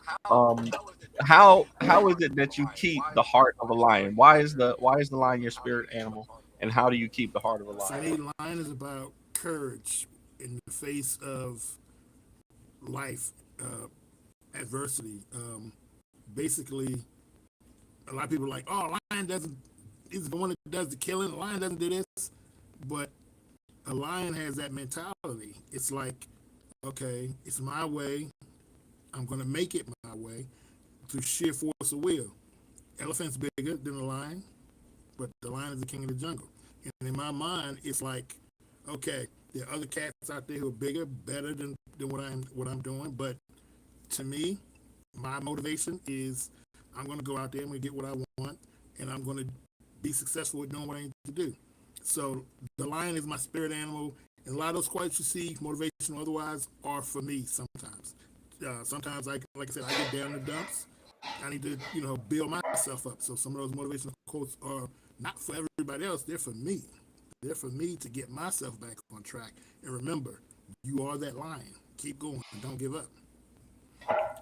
Speaker 4: how is it that you keep the heart of a lion? Why is the lion your spirit animal, and how do you keep the heart of a lion?
Speaker 5: For me, lion is about courage in the face of life, adversity. Basically, a lot of people are like, "Oh, lion is the one that does the killing. A lion doesn't do this," but a lion has that mentality. It's like, okay, it's my way. I'm gonna make it my way through sheer force of will. Elephant's bigger than the lion, but the lion is the king of the jungle. And in my mind, it's like, okay, there are other cats out there who are bigger, better than what I'm doing. But to me, my motivation is I'm going to go out there, I'm going to get what I want, and I'm going to be successful with doing what I need to do. So the lion is my spirit animal, and a lot of those quotes you see, motivational otherwise, are for me sometimes. Sometimes, like I said, I get down in the dumps. I need to, build myself up. So some of those motivational quotes are not for everybody else. They're for me. They're for me to get myself back on track. And remember, you are that lion. Keep going. Don't give up.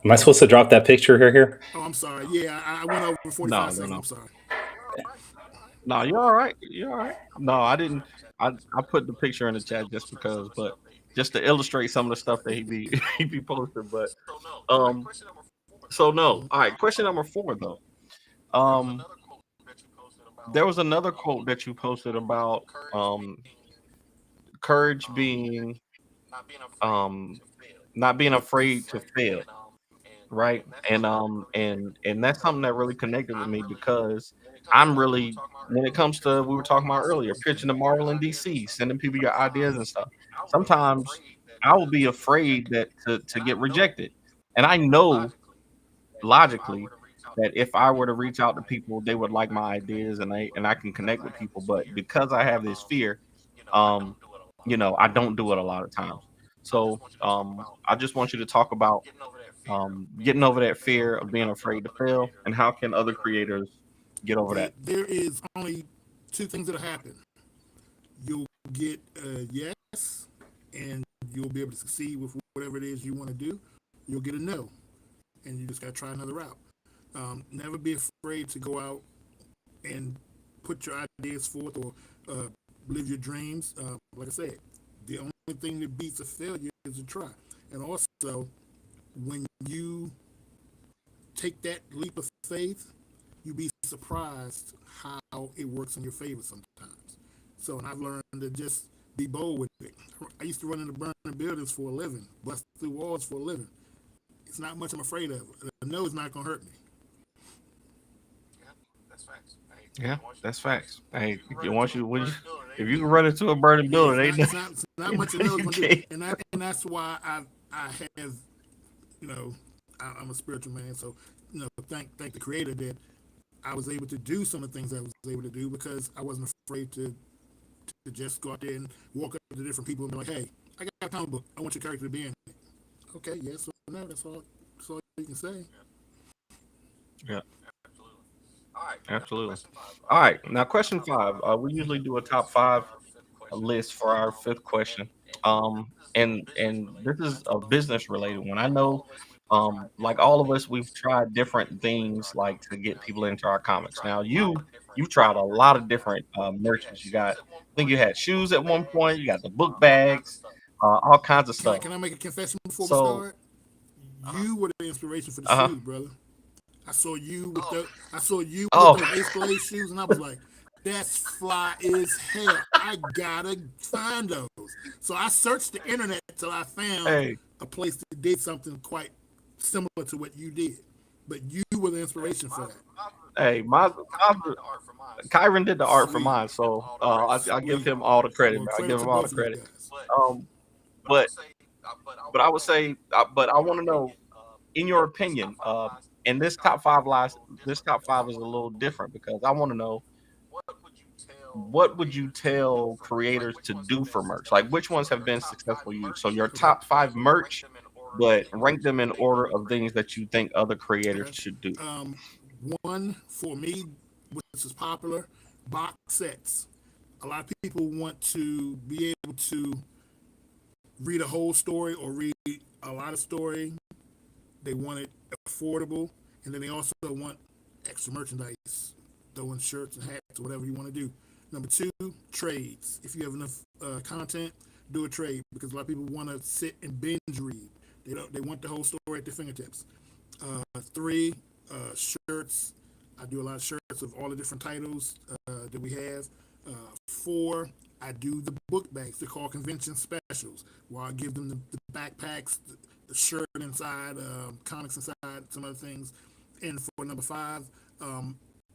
Speaker 3: Am I supposed to drop that picture here?
Speaker 5: Oh, I'm sorry. Yeah, I went over 45 seconds. I'm sorry.
Speaker 4: No, you're all right. No, I didn't. I put the picture in the chat just because, but just to illustrate some of the stuff that he be posting. But so no. All right, question number 4 though. There was another quote that you posted about courage being not being afraid to fail. right? And that's something that really connected with me because I'm really, when it comes to, we were talking about earlier, pitching to Marvel and DC, sending people your ideas and stuff. Sometimes I will be afraid that to get rejected, and I know logically that if I were to reach out to people, they would like my ideas and I can connect with people. But because I have this fear, um, I don't do it a lot of times. So I just want you to talk about getting over that fear of being afraid to fail, and how can other creators get over that?
Speaker 5: There is only two things that'll happen. You'll get a yes, and you'll be able to succeed with whatever it is you want to do. You'll get a no, and you just got to try another route. Never be afraid to go out and put your ideas forth or live your dreams. Like I said, the only thing that beats a failure is to try. And also, when you take that leap of faith, you'd be surprised how it works in your favor sometimes. So, and I've learned to just be bold with it. I used to run into burning buildings for a living, bust through walls for a living. It's not much I'm afraid of. A no is not going to hurt me.
Speaker 4: Yeah, that's facts. Hey, if you can run into a burning building,
Speaker 5: it's not much a no is going to do. And that's why I have, I'm a spiritual man. So, thank the Creator that I was able to do some of the things I was able to do because I wasn't afraid to just go out there and walk up to different people and be like, hey, I got a comic book. I want your character to be in it. Okay, yes or no. That's all you can say.
Speaker 4: Yeah. Absolutely. All right. Now, question 5. We usually do a top 5 list for our 5th question. And this is a business related one. I know, like all of us, we've tried different things like to get people into our comics. Now, you've tried a lot of different merchants. I think you had shoes at one point. You got the book bags, all kinds of stuff.
Speaker 5: Can I make a confession before we start? You were the inspiration for the shoes, brother. I saw you with those Ace Blade shoes, and I was like, that's fly as hell. I gotta find those. So I searched the internet till I found a place that did something quite similar to what you did. But you were the inspiration for that.
Speaker 4: Hey, Kyron did the art for mine, so I give him all the credit. I give him all the credit. But I would say, but I want to know, in your opinion, and this top 5 is a little different because I want to know, what would you tell creators to do for merch? Like, which ones have been successful you? So your top 5 merch, but rank them in order of things that you think other creators should do.
Speaker 5: One for me, which is popular, box sets. A lot of people want to be able to read a whole story or read a lot of story. They want it affordable, and then they also want extra merchandise, throwing shirts and hats or whatever you want to do. Number 2, trades. If you have enough content, do a trade, because a lot of people want to sit and binge read. They want the whole story at their fingertips. 3, shirts. I do a lot of shirts of all the different titles that we have. 4, I do the book bags. They're called convention specials, where I give them the backpacks, the shirt inside, comics inside, some other things. And for number 5,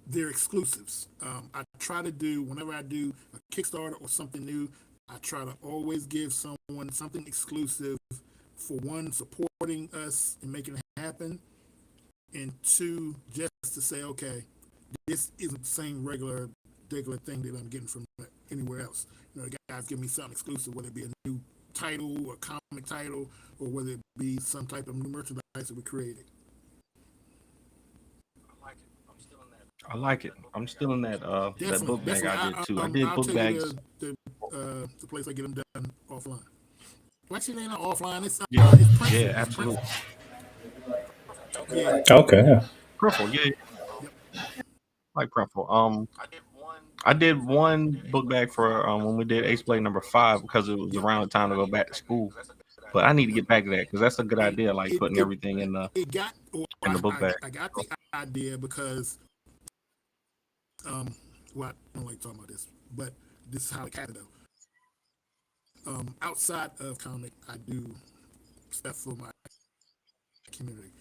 Speaker 5: they're exclusives. I try to do, whenever I do a Kickstarter or something new, I try to always give someone something exclusive, for 1, supporting us and making it happen, and 2, just to say, okay, this isn't the same regular thing that I'm getting from anywhere else. The guys give me something exclusive, whether it be a new title, a comic title, or whether it be some type of new merchandise that we created.
Speaker 4: I like it. I'm still in that that book bag I did too. I did book bags.
Speaker 5: The place I get them done offline. Well, actually, they're not offline. It's
Speaker 4: yeah, absolutely.
Speaker 5: Yeah.
Speaker 3: Okay. Yeah.
Speaker 4: Printful, yeah. Like Printful. I did one book bag for when we did Ace Blade number 5 because it was around the time to go back to school. But I need to get back to that because that's a good idea, like putting everything in the book bag.
Speaker 5: I got the idea because well, I don't like talking about this, but this is how it happened though. Outside of comic, I do stuff for my community.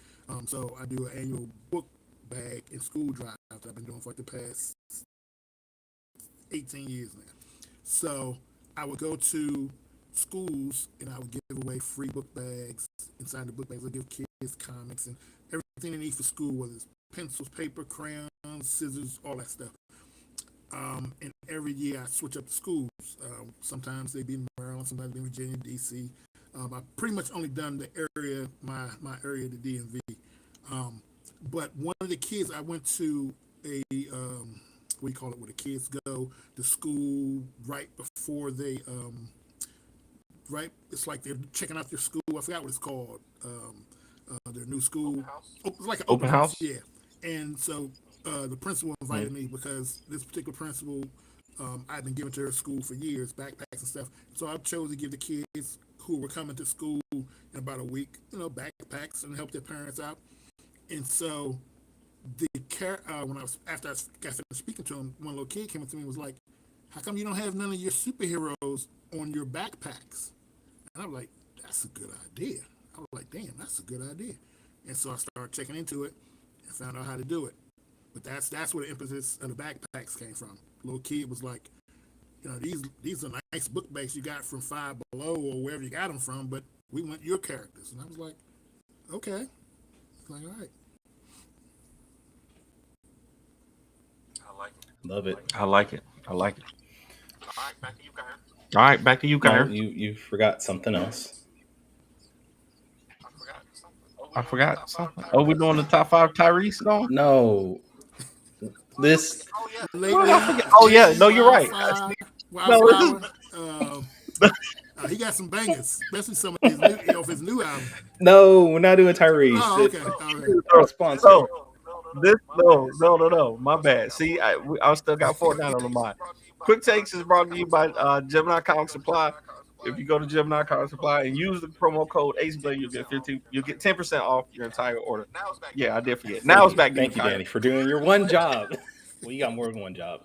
Speaker 5: So I do an annual book bag and school drive that I've been doing for like the past 18 years now. So I would go to schools and I would give away free book bags. Inside the book bags, I give kids comics and everything they need for school, whether it's pencils, paper, crayons, scissors, all that stuff. And every year I switch up the schools. Sometimes they be in Maryland, sometimes they be in Virginia, D.C. I've pretty much only done the area, my area, the DMV. But one of the kids, I went to a, what do you call it, where the kids go to school right before they, right, it's like they're checking out their school. I forgot what it's called. Their new school. It's like an open house. Yeah. And so the principal invited me because this particular principal, I've been giving to her school for years, backpacks and stuff. So I chose to give the kids who were coming to school in about a week, backpacks and help their parents out. And so when after I got finished speaking to him, one little kid came up to me and was like, "How come you don't have none of your superheroes on your backpacks?" And I was like, "That's a good idea." I was like, "Damn, that's a good idea." And so I started checking into it and found out how to do it. But that's where the impetus of the backpacks came from. The little kid was like, these are nice book bags you got from Five Below or wherever you got them from, but we want your characters. And I was like, okay. Like, all right.
Speaker 4: I like it.
Speaker 3: Love it.
Speaker 4: I like it. I like it. All right, back to you, Kyra. All right, back to you, Kyra.
Speaker 3: No, you forgot something else.
Speaker 4: I forgot something. Oh, we're doing the top 5 Tyrese song?
Speaker 3: No. This.
Speaker 4: Oh yeah, no, you're right.
Speaker 5: He got some bangers, especially some of his new album.
Speaker 3: No, we're not doing Tyrese.
Speaker 5: Oh, okay. All right.
Speaker 3: Our sponsor.
Speaker 4: No. My bad. See, I still got Fortnite on the mind. Quick Takes is brought to you by Gemini Comic Supply. If you go to Gemini Comic Supply and use the promo code AceBlade, you'll get 10% off your entire order. Yeah, I did forget. Now it's back to you.
Speaker 3: Thank you, Danny, for doing your one job. Well, you got more than one job.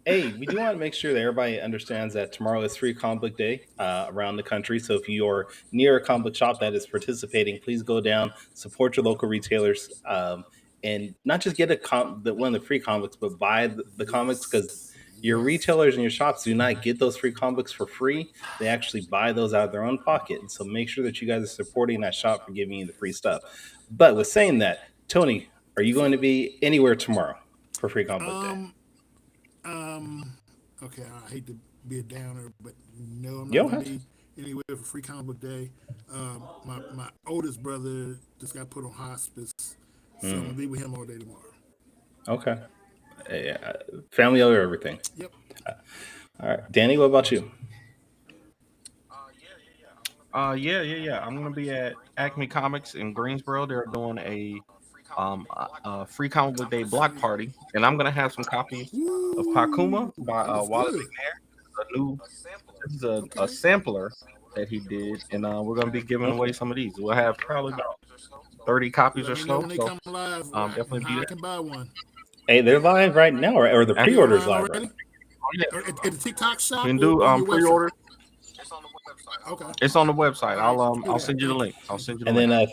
Speaker 3: Hey, we do want to make sure that everybody understands that tomorrow is Free Comic Book Day around the country. So if you're near a comic book shop that is participating, please go down, support your local retailers, and not just get one of the free comics, but buy the comics, because your retailers and your shops do not get those free comics for free. They actually buy those out of their own pocket. And so make sure that you guys are supporting that shop for giving you the free stuff. But with saying that, Tony, are you going to be anywhere tomorrow for Free Comic Book Day?
Speaker 5: Okay, I hate to be a downer, but no, I'm not going to be anywhere for Free Comic Book Day. My oldest brother just got put on hospice, so I'm going to be with him all day tomorrow.
Speaker 3: Okay. Family over everything.
Speaker 5: Yep.
Speaker 3: All right. Danny, what about you?
Speaker 4: Yeah. I'm gonna be at Acme Comics in Greensboro. They're doing a Free Comic Book Day block party, and I'm gonna have some copies of Pakuma by Wally McNair. This is a sampler that he did, and we're gonna be giving away some of these. We'll have probably about 30 copies or so.
Speaker 5: Come live,
Speaker 4: definitely do that.
Speaker 5: I can buy one.
Speaker 3: Hey, they're live right now, or the pre-order's live right now.
Speaker 5: At the TikTok shop.
Speaker 4: You can do pre-order.
Speaker 5: Okay.
Speaker 4: It's on the website. I'll send you the link.
Speaker 3: And then if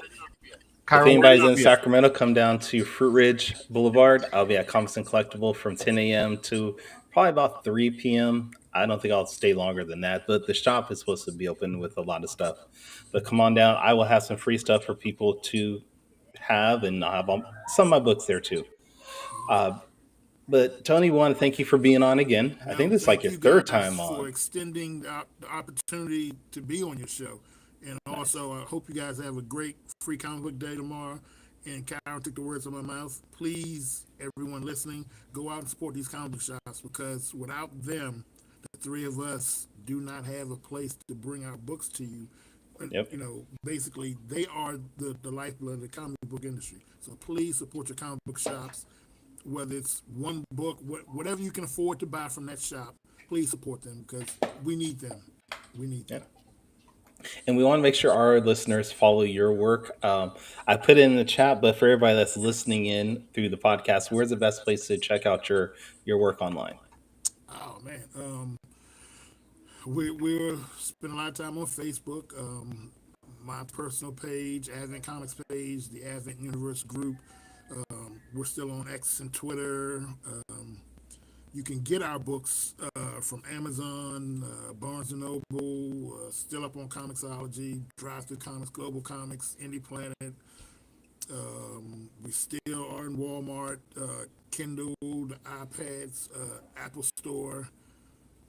Speaker 3: anybody's in Sacramento, come down to Fruit Ridge Boulevard. I'll be at Comics and Collectible from 10 a.m. to probably about 3 p.m. I don't think I'll stay longer than that, but the shop is supposed to be open with a lot of stuff. But come on down. I will have some free stuff for people to have, and I'll have some of my books there too. But Tony, we want to thank you for being on again. I think this is like your third time on.
Speaker 5: For extending the opportunity to be on your show. And also, I hope you guys have a great Free Comic Book Day tomorrow. And Karen took the words out of my mouth. Please, everyone listening, go out and support these comic book shops, because without them, the three of us do not have a place to bring our books to you.
Speaker 3: Yep.
Speaker 5: Basically, they are the lifeblood of the comic book industry. So please support your comic book shops. Whether it's one book, whatever you can afford to buy from that shop, please support them, because we need them. We need them.
Speaker 3: And we want to make sure our listeners follow your work. I put it in the chat, but for everybody that's listening in through the podcast, where's the best place to check out your work online?
Speaker 5: Oh, man. We're spending a lot of time on Facebook. my personal page, Advent Comics page, the Advent Universe group. We're still on X and Twitter. You can get our books from Amazon, Barnes & Noble, still up on Comixology, Drive Through Comics, Global Comics, Indie Planet. We still are in Walmart, Kindle, the iPads, Apple Store.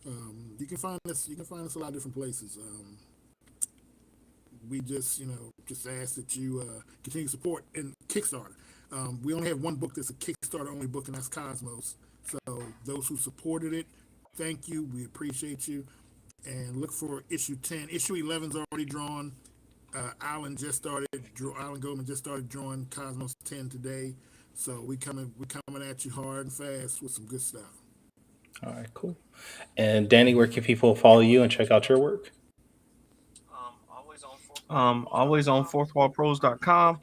Speaker 5: You can find us. You can find us a lot of different places. We just ask that you continue to support in Kickstarter. We only have one book that's a Kickstarter only book, and that's Cosmos. So those who supported it, thank you. We appreciate you. And look for issue 10. Issue 11's already drawn. Alan Goldman just started drawing Cosmos 10 today. So we're coming at you hard and fast with some good stuff.
Speaker 3: All right, cool. And Danny, where can people follow you and check out your work?
Speaker 4: Always on fourthwallpros.com.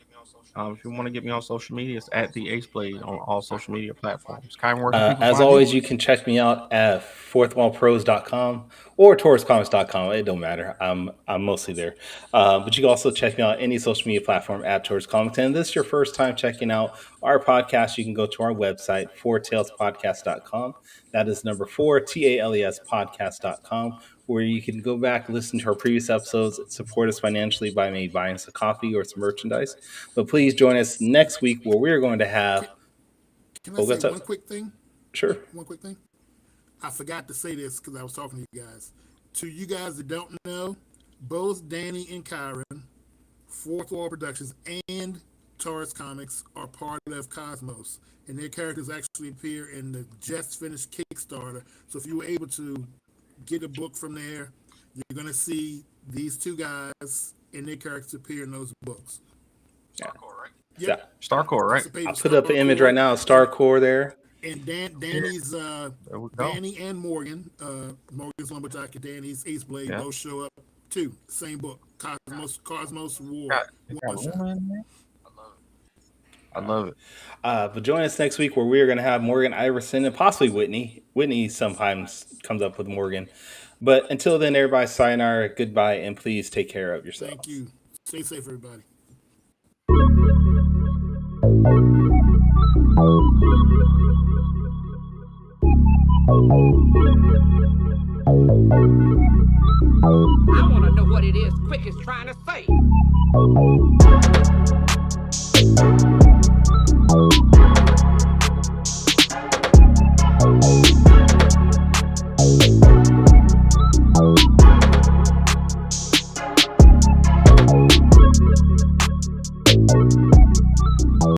Speaker 4: If you want to get me on social media, it's at the Ace Blade on all social media platforms.
Speaker 3: As always, you can check me out at fourthwallpros.com or tauruscomics.com. It don't matter. I'm mostly there. But you can also check me out on any social media platform at Taurus Comics. And if this is your first time checking out our podcast, you can go to our website, fourtalespodcast.com. That is number 4, TALES podcast.com, where you can go back, listen to our previous episodes, support us financially by maybe buying us a coffee or some merchandise. But please join us next week where we're going to have...
Speaker 5: Can I say one quick thing?
Speaker 3: Sure.
Speaker 5: One quick thing. I forgot to say this because I was talking to you guys. To you guys that don't know, both Danny and Kyron, Fourth Wall Productions, and Taurus Comics are part of Cosmos. And their characters actually appear in the just finished Kickstarter. So if you were able to get a book from there, you're going to see these two guys and their characters appear in those books.
Speaker 4: Starcore, right?
Speaker 5: Yep.
Speaker 3: Yeah.
Speaker 4: Starcore, right?
Speaker 3: I'll put up an image right now of Starcore there.
Speaker 5: And Danny's Danny and Morgan, Morgan's Lumberjack and Danny's Ace Blade both show up too. Same book, Cosmos War. One-Shot.
Speaker 4: I love it.
Speaker 3: But join us next week where we are going to have Morgan Iverson and possibly Whitney. Whitney sometimes comes up with Morgan. But until then, everybody, sayonara, goodbye, and please take care of yourselves.
Speaker 5: Thank you. Stay safe, everybody.
Speaker 2: I want to know what it is Quick is trying to say.